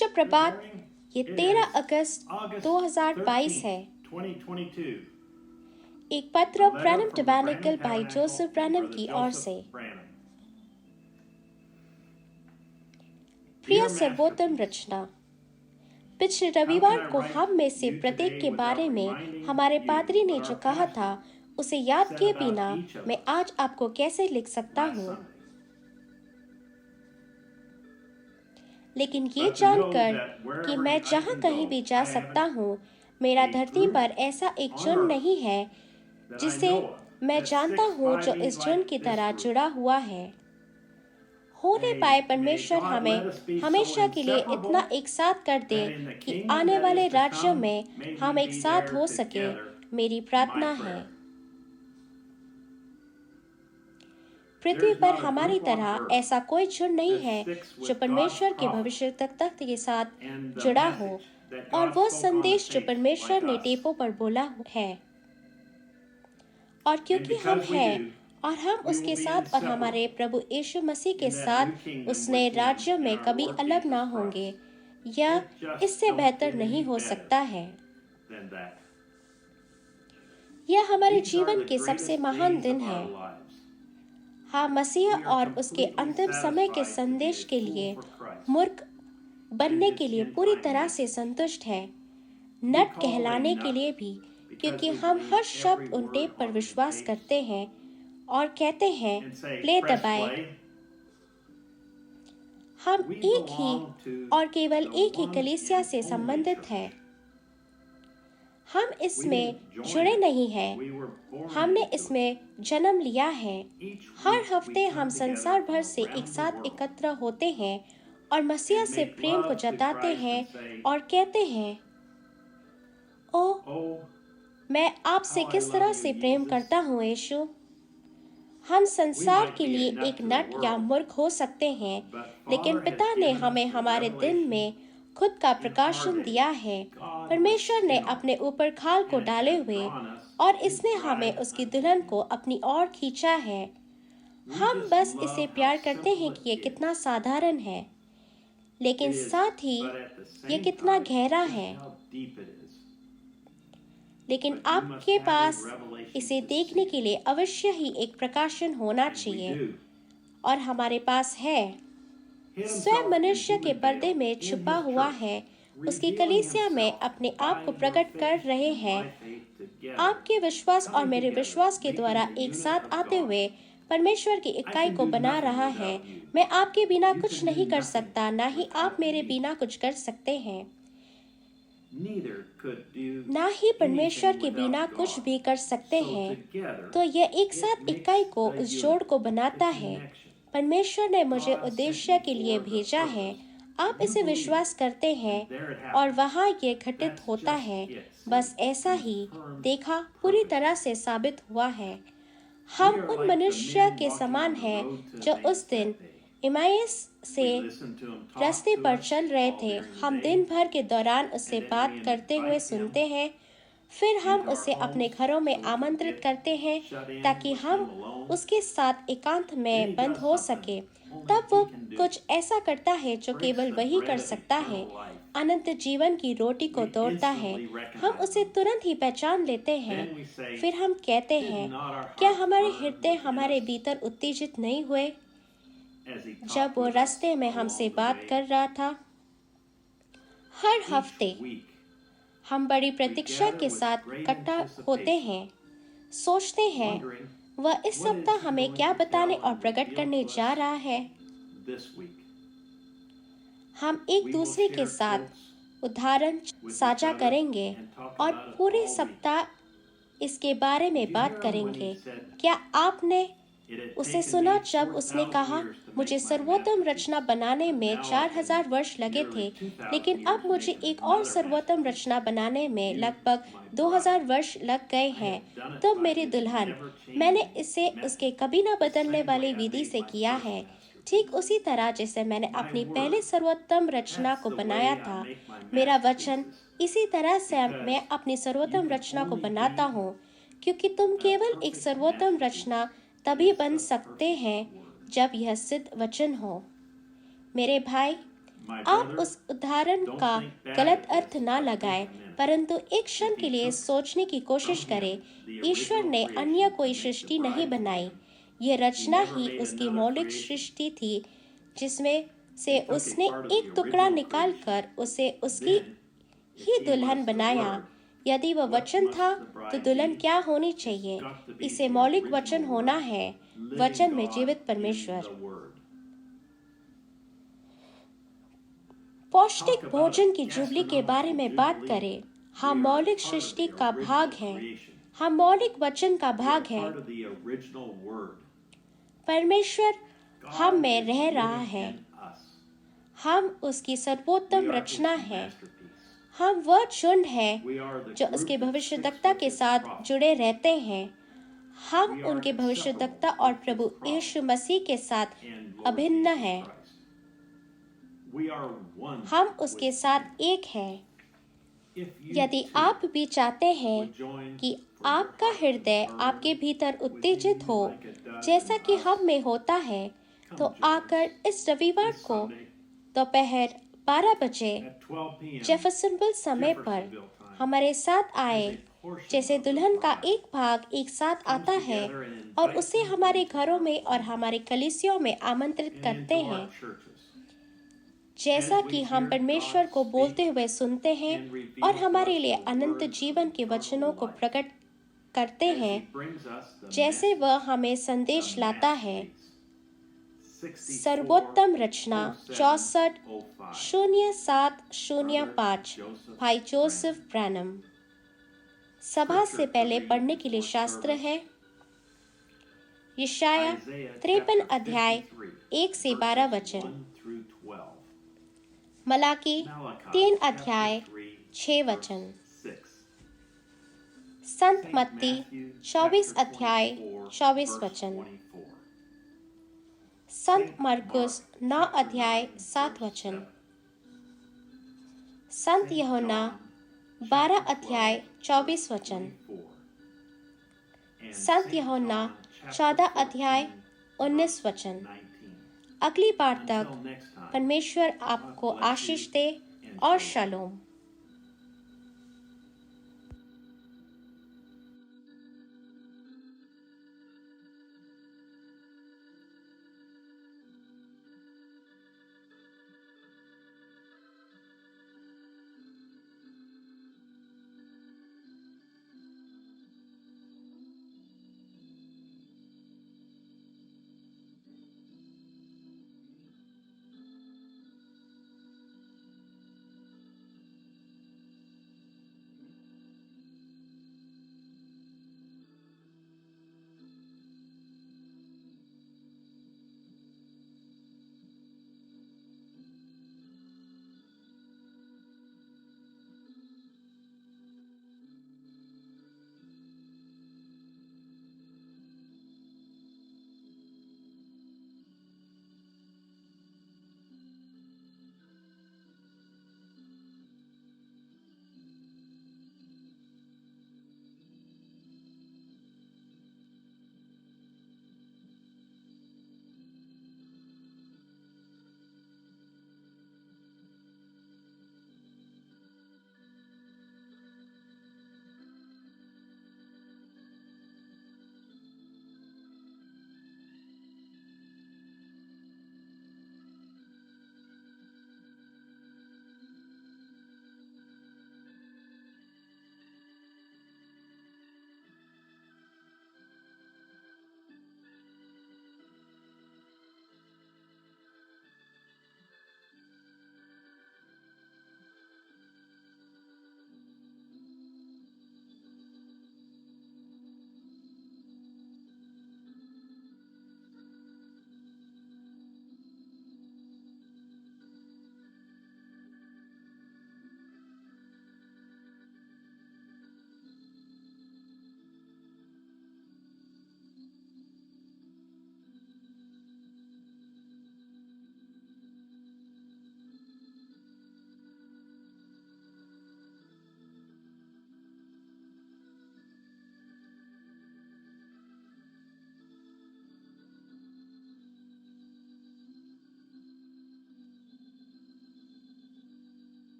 शुभ प्रभात। ये 13 अगस्त 2022 है। एक पत्र ब्रैनम टैबर्नेकल भाई जोसेफ ब्रैनम की ओर से। प्रिय सर्वोत्तम रचना, पिछले रविवार को हम में से प्रत्येक के बारे में हमारे पादरी ने जो कहा था उसे याद किए बिना मैं आज आपको कैसे लिख सकता हूँ। लेकिन ये जानकर कि मैं जहाँ कहीं भी जा सकता हूँ, मेरा धरती पर ऐसा एक झुंड नहीं है जिसे मैं जानता हूँ जो इस झुंड की तरह जुड़ा हुआ है। होने पाए परमेश्वर हमें हमेशा के लिए इतना एक साथ कर दे कि आने वाले राज्य में हम एक साथ हो सके, मेरी प्रार्थना है। पृथ्वी पर हमारी तरह ऐसा कोई झुंड नहीं है जो परमेश्वर के भविष्य तक के साथ जुड़ा हो और वो संदेश जो परमेश्वर ने टेपों पर बोला है। और क्योंकि हम हैं और हम उसके साथ और हमारे प्रभु यीशु मसीह के साथ उस नए राज्य में कभी अलग ना होंगे, यह इससे बेहतर नहीं हो सकता है। यह हमारे जीवन के सबसे महान दिन है। हाँ, मसीह और उसके अंतिम समय के संदेश के लिए मूर्ख बनने के लिए पूरी तरह से संतुष्ट है, नट कहलाने के लिए भी, क्योंकि हम हर शब्द उन टेप पर विश्वास करते हैं और कहते हैं प्ले दबाएं। हम एक ही और केवल एक ही कलीसिया से संबंधित हैं। हम इसमें जुड़े नहीं हैं, हमने इसमें जन्म लिया है। हर हफ्ते हम संसार भर से एक साथ एकत्र होते हैं और मसीह से प्रेम को जताते हैं और कहते हैं, ओ मैं आपसे किस तरह से प्रेम करता हूँ यीशु। हम संसार के लिए एक नट या मूर्ख हो सकते हैं, लेकिन पिता ने हमें हमारे दिन में खुद का प्रकाशन दिया है। परमेश्वर ने अपने ऊपर खाल को डाले हुए और इसने हमें उसकी दुल्हन को अपनी ओर खींचा है। हम बस इसे प्यार करते हैं कि ये कितना साधारण है, लेकिन साथ ही ये कितना गहरा है। लेकिन आपके पास इसे देखने के लिए अवश्य ही एक प्रकाशन होना चाहिए, और हमारे पास है। स्वयं मनुष्य के पर्दे में छुपा हुआ है, उसकी कलीसिया में अपने आप को प्रकट कर रहे हैं। आपके विश्वास और मेरे विश्वास के द्वारा एक साथ आते हुए परमेश्वर की इकाई को बना रहा है। मैं आपके बिना कुछ नहीं कर सकता, ना ही आप मेरे बिना कुछ कर सकते हैं। ना ही परमेश्वर के बिना कुछ भी कर सकते हैं। तो यह एक साथ इकाई को उस जोड़ को बनाता है। परमेश्वर ने मुझे उद्देश्य के लिए भेजा है। आप इसे विश्वास करते हैं और वहाँ ये घटित होता है। बस ऐसा ही देखा पूरी तरह से साबित हुआ है। हम उन मनुष्य के समान हैं जो उस दिन इमाइस से रास्ते पर चल रहे थे। हम दिन भर के दौरान उससे बात करते हुए सुनते हैं, फिर हम उसे अपने घरों में आमंत्रित करते हैं ताकि हम उसके साथ एकांत में बंद हो सके। तब वो कुछ ऐसा करता है जो केवल वही कर सकता है, अनंत जीवन की रोटी को तोड़ता है। हम उसे तुरंत ही पहचान लेते हैं। फिर हम कहते हैं, क्या हमारे हृदय हमारे भीतर उत्तेजित नहीं हुए जब वो रास्ते में हमसे बात कर रहा था। हर हफ्ते हम बड़ी प्रतीक्षा के साथ इकट्ठा होते हैं, सोचते हैं वह इस सप्ताह हमें क्या बताने और प्रकट करने जा रहा है। हम एक दूसरे के साथ उदाहरण साझा करेंगे और पूरे सप्ताह इसके बारे में बात करेंगे। क्या आपने उसे सुना जब उसने कहा, मुझे सर्वोत्तम रचना बनाने में 4000 वर्ष लगे थे, लेकिन अब मुझे एक और सर्वोत्तम रचना बनाने में लगभग 2000 वर्ष लग गए हैं। तो मेरी दुल्हन, मैंने इसे उसके कभी न बदलने वाली विधि से किया है, ठीक उसी तरह जैसे मैंने अपनी पहले सर्वोत्तम रचना को बनाया था। मेरा वचन इसी तरह से मैं अपनी सर्वोत्तम रचना को बनाता हूँ, क्योंकि तुम केवल एक सर्वोत्तम रचना तभी बन सकते हैं जब यह सिद्ध वचन हो। मेरे भाई, आप उस उदाहरण का गलत अर्थ ना लगाएं, परंतु एक क्षण के लिए सोचने की कोशिश करें। ईश्वर ने अन्य कोई सृष्टि नहीं बनाई। यह रचना ही उसकी मौलिक सृष्टि थी, जिसमें से उसने एक टुकड़ा निकालकर उसे उसकी ही दुल्हन बनाया। यदि वह वचन था, तो दुल्हन क्या होनी चाहिए? इसे मौलिक वचन होना है, वचन में जीवित परमेश्वर। पौष्टिक भोजन की जुबली के बारे में बात करें। हम मौलिक सृष्टि का भाग हैं। हम मौलिक वचन का भाग हैं। परमेश्वर हम में रह रहा है। हम उसकी सर्वोत्तम रचना है। हम वह झुंड है जो उसके भविष्यद्वक्ता के साथ जुड़े रहते हैं। हम उनके भविष्यद्वक्ता और प्रभु यीशु मसीह के साथ अभिन्न हैं। हम उसके साथ एक हैं। यदि आप भी चाहते हैं कि आपका हृदय आपके भीतर उत्तेजित हो, जैसा कि हम में होता है, तो आकर इस रविवार को दोपहर 12 बजे जेफरसनविल समय पर हमारे साथ आए। जैसे दुल्हन का एक भाग एक साथ आता है और उसे हमारे घरों में और हमारे कलीसियों में आमंत्रित करते हैं। जैसा कि हम परमेश्वर को बोलते हुए सुनते हैं और हमारे लिए अनंत जीवन के वचनों को प्रकट करते हैं, जैसे वह हमें संदेश लाता है। सर्वोत्तम रचना 64-0705 भाई जोसेफ ब्रैनम। सभा से पहले पढ़ने के लिए शास्त्र है यशाया 53 अध्याय 1 से 12 वचन, मलाकी 3 अध्याय 6 वचन, संत मत्ती 24 अध्याय 24 वचन, संत मरकुस 9 अध्याय 7 वचन, संत यूहन्ना 12 अध्याय 24 वचन, संत यूहन्ना 14 अध्याय 19 वचन। अगली बार तक परमेश्वर आपको आशीष दे और शालोम।